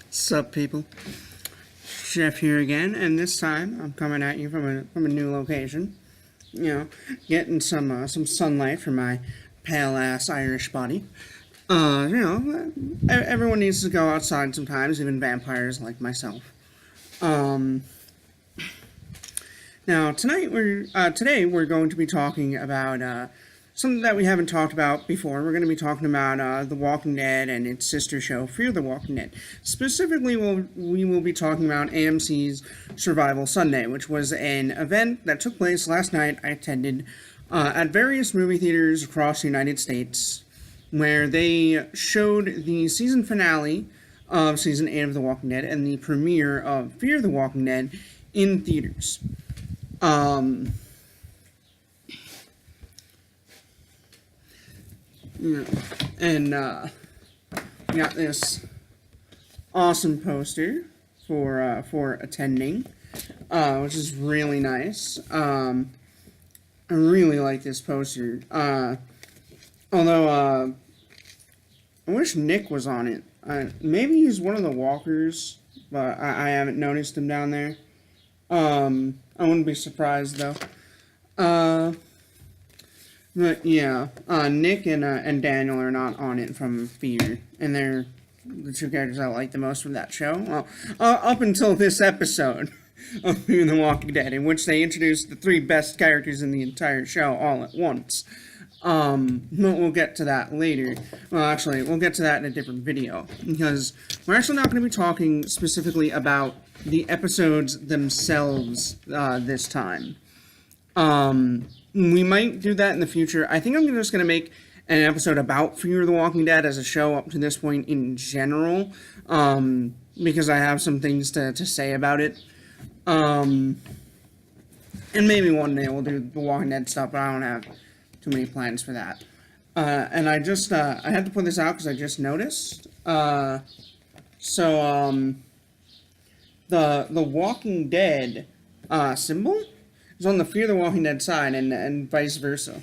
Sup, people? Chef here again, and this time I'm coming at you from a new location. You know, getting some sunlight from my pale ass Irish body. Everyone needs to go outside sometimes, even vampires like myself. Um, Now today we're going to be talking about something that we haven't talked about before. We're going to be talking about The Walking Dead and its sister show, Fear the Walking Dead. Specifically, we will be talking about AMC's Survival Sunday, which was an event that took place last night. I attended at various movie theaters across the United States, where they showed the season finale of season 8 of The Walking Dead and the premiere of Fear the Walking Dead in theaters. Um, yeah, and we got this awesome poster for attending, which is really nice. I really like this poster. Although I wish Nick was on it. Maybe he's one of the walkers, but I haven't noticed him down there. I wouldn't be surprised though. But yeah, Nick and Daniel are not on it from Fear, and they're the two characters I like the most from that show. Well, up until this episode of Fear the Walking Dead, in which they introduced the three best characters in the entire show all at once. But we'll get to that later. Well, actually, we'll get to that in a different video, because we're actually not going to be talking specifically about the episodes themselves this time. We might do that in the future. I think I'm just going to make an episode about Fear the Walking Dead as a show up to this point in general, because I have some things to say about it. And maybe one day we'll do the Walking Dead stuff, but I don't have too many plans for that. And I just, I had to put this out because I just noticed. The Walking Dead symbol is on the Fear the Walking Dead side, and vice versa.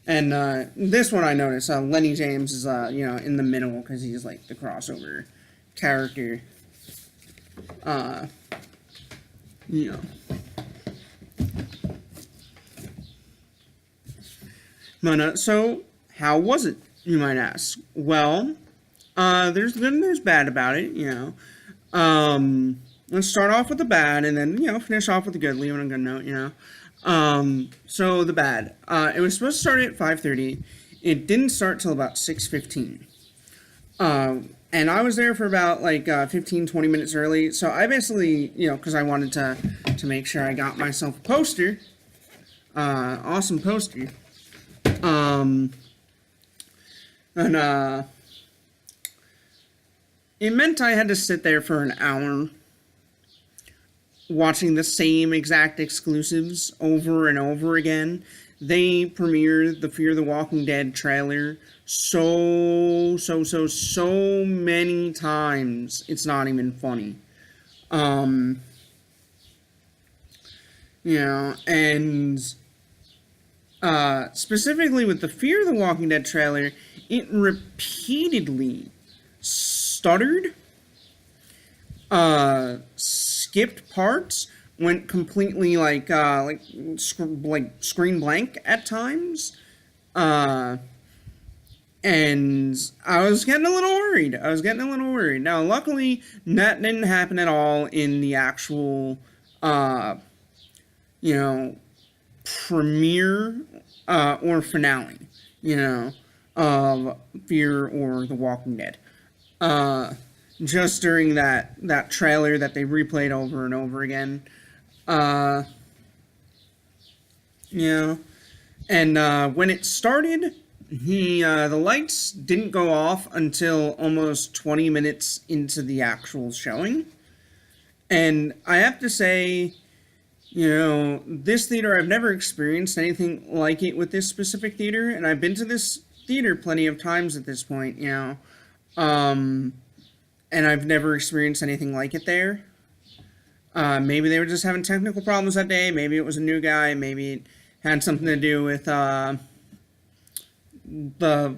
And this one I noticed, Lenny James is in the middle because he's like the crossover character. You know. But, so, how was it, you might ask? Well, there's good and there's bad about it, Let's start off with the bad, and then, finish off with the good, leaving a good note, So, the bad. It was supposed to start at 5:30. It didn't start till about 6:15. And I was there for about, 15, 20 minutes early, so I basically, because I wanted to make sure I got myself a poster, awesome poster, it meant I had to sit there for an hour watching the same exact exclusives over and over again. They premiered the Fear the Walking Dead trailer so many times. It's not even funny. And specifically with the Fear the Walking Dead trailer, it repeatedly stuttered, skipped parts, went completely screen blank at times, and I was getting a little worried. Now, luckily, that didn't happen at all in the actual, premiere or finale, of Fear or The Walking Dead. Just during that trailer that they replayed over and over again. And when it started, the lights didn't go off until almost 20 minutes into the actual showing. And I have to say, this theater, I've never experienced anything like it with this specific theater, and I've been to this theater plenty of times at this point, and I've never experienced anything like it there. Maybe they were just having technical problems that day, maybe it was a new guy, maybe it had something to do with the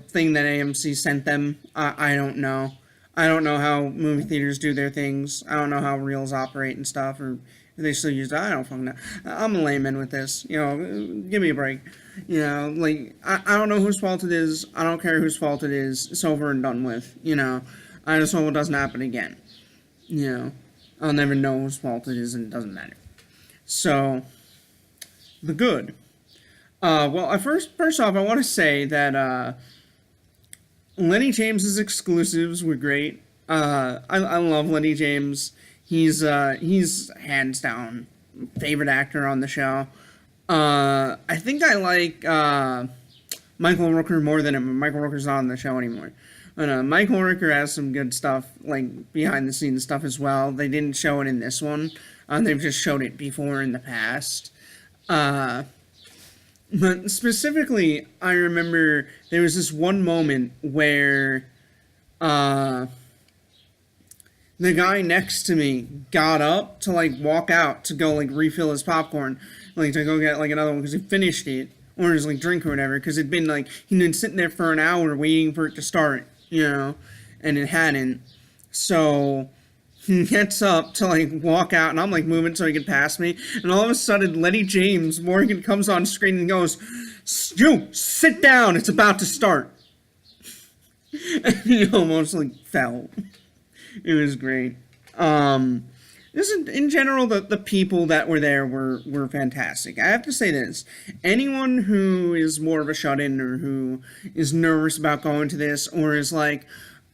thing that AMC sent them. I don't know. I don't know how movie theaters do their things. I don't know how reels operate and stuff, or if they still use that. I don't fucking know. I'm a layman with this. Give me a break. I don't know whose fault it is. I don't care whose fault it is. It's over and done with. I just hope it doesn't happen again. I'll never know whose fault it is, and it doesn't matter. So, the good. Well, first off, I want to say that Lenny James's exclusives were great. I love Lenny James. He's hands down favorite actor on the show. I think I like Michael Rooker more than him. Michael Rooker's not on the show anymore. But Michael Rooker has some good stuff, like behind the scenes stuff as well. They didn't show it in this one. They've just showed it before in the past. But specifically, I remember there was this one moment where the guy next to me got up to walk out to go refill his popcorn, to go get another one because he finished it, or his drink or whatever, because he'd been sitting there for an hour waiting for it to start, and it hadn't. So he gets up to walk out, and I'm moving so he can pass me, and all of a sudden Lenny James Morgan comes on screen and goes, "You sit down, it's about to start." And he almost fell. It was great. In general, the people that were there were fantastic. I have to say this: anyone who is more of a shut-in, or who is nervous about going to this, or is oh,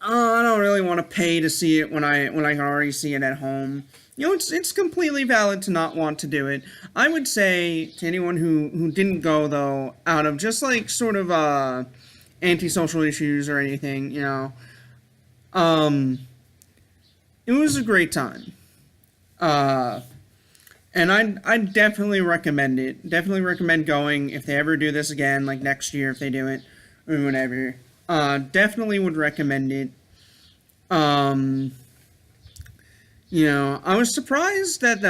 I don't really want to pay to see it when I can already see it at home, it's completely valid to not want to do it. I would say to anyone who didn't go, though, out of just sort of antisocial issues or anything, it was a great time. And I definitely recommend it. Definitely recommend going if they ever do this again, next year if they do it, or whatever. Definitely would recommend it. I was surprised that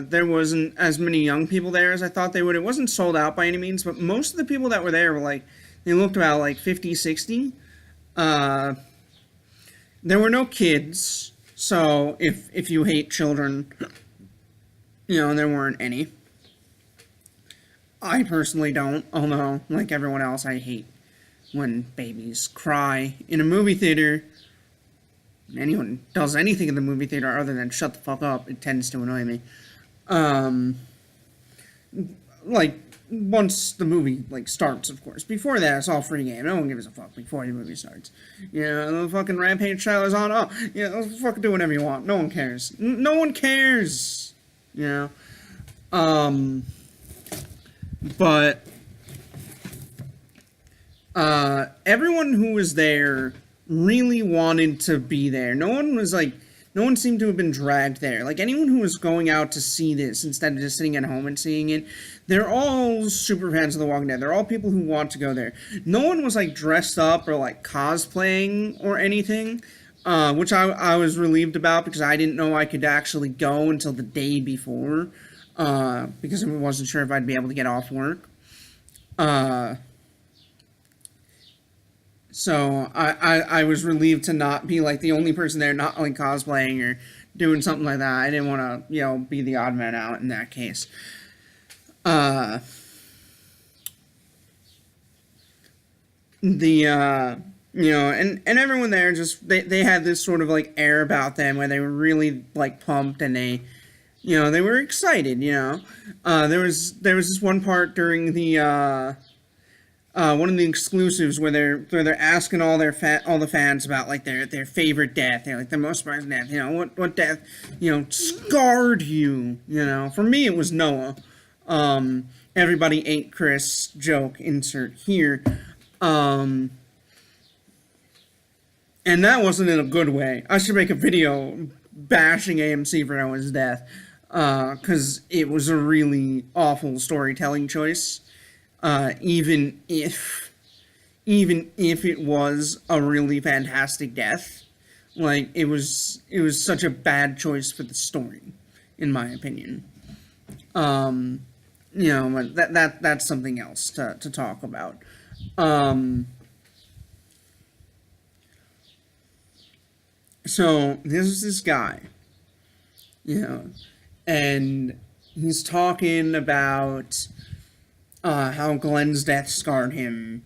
there wasn't as many young people there as I thought they would. It wasn't sold out by any means, but most of the people that were there were they looked about 50, 60. There were no kids. So, if you hate children, there weren't any. I personally don't, although, like everyone else, I hate when babies cry in a movie theater. Anyone does anything in the movie theater other than shut the fuck up, it tends to annoy me. Once the movie, starts, of course. Before that, it's all free game. No one gives a fuck before the movie starts. The fucking Rampage trailer's on. Oh, fucking do whatever you want. No one cares. No one cares. But everyone who was there really wanted to be there. No one seemed to have been dragged there. Anyone who was going out to see this instead of just sitting at home and seeing it, they're all super fans of The Walking Dead. They're all people who want to go there. No one was dressed up or cosplaying or anything, which I was relieved about because I didn't know I could actually go until the day before, because I wasn't sure if I'd be able to get off work. So I was relieved to not be the only person there not cosplaying or doing something like that. I didn't want to be the odd man out in that case. And everyone there just they had this sort of air about them where they were really pumped, and they were excited. There was this one part during the one of the exclusives where they're asking all the fans about their favorite death, the most surprising death. What death scarred you. For me it was Noah. Everybody ate Chris joke insert here. And that wasn't in a good way. I should make a video bashing AMC for Noah's death, because it was a really awful storytelling choice. Even if it was a really fantastic death, it was such a bad choice for the story, in my opinion. But that's something else to talk about. So this is this guy, you know, and he's talking about how Glenn's death scarred him,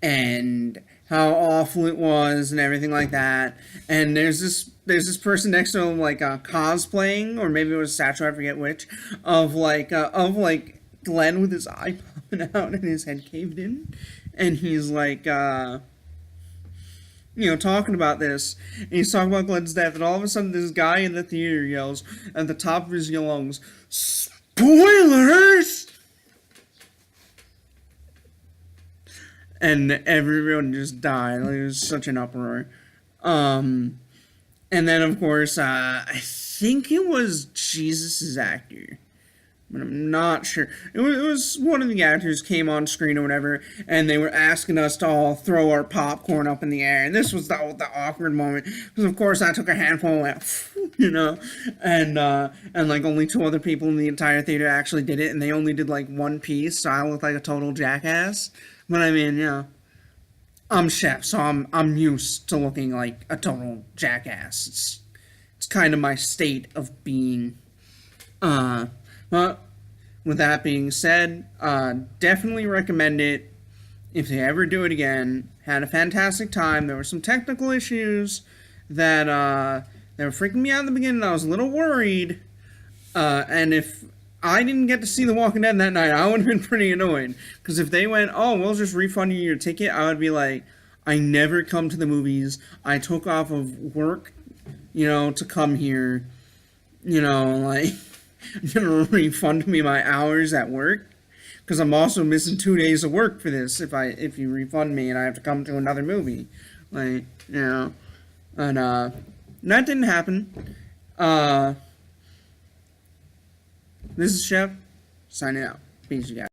and how awful it was, and everything like that. And there's this person next to him, like cosplaying, or maybe it was a statue, I forget which, of like Glenn with his eye popping out and his head caved in, and he's like talking about this, and he's talking about Glenn's death, and all of a sudden this guy in the theater yells at the top of his lungs, "Spoilers!" And everyone just died. Like, it was such an uproar. And then, of course, I think it was Jesus' actor, but I'm not sure. It was one of the actors came on screen or whatever, and they were asking us to all throw our popcorn up in the air. And this was the awkward moment, because of course I took a handful and went, and like only two other people in the entire theater actually did it, and they only did like one piece, so I looked like a total jackass. But I mean, I'm chef, so I'm used to looking like a total jackass. It's kind of my state of being. But with that being said, definitely recommend it if they ever do it again. Had a fantastic time. There were some technical issues that were freaking me out in the beginning. I was a little worried, and if I didn't get to see The Walking Dead that night, I would have been pretty annoyed. Because if they went, "Oh, we'll just refund you your ticket," I would be like, I never come to the movies. I took off of work, to come here. Like, you're going to refund me my hours at work? Because I'm also missing 2 days of work for this if you refund me and I have to come to another movie. Like, And that didn't happen. This is Chef, signing out. Peace, you guys.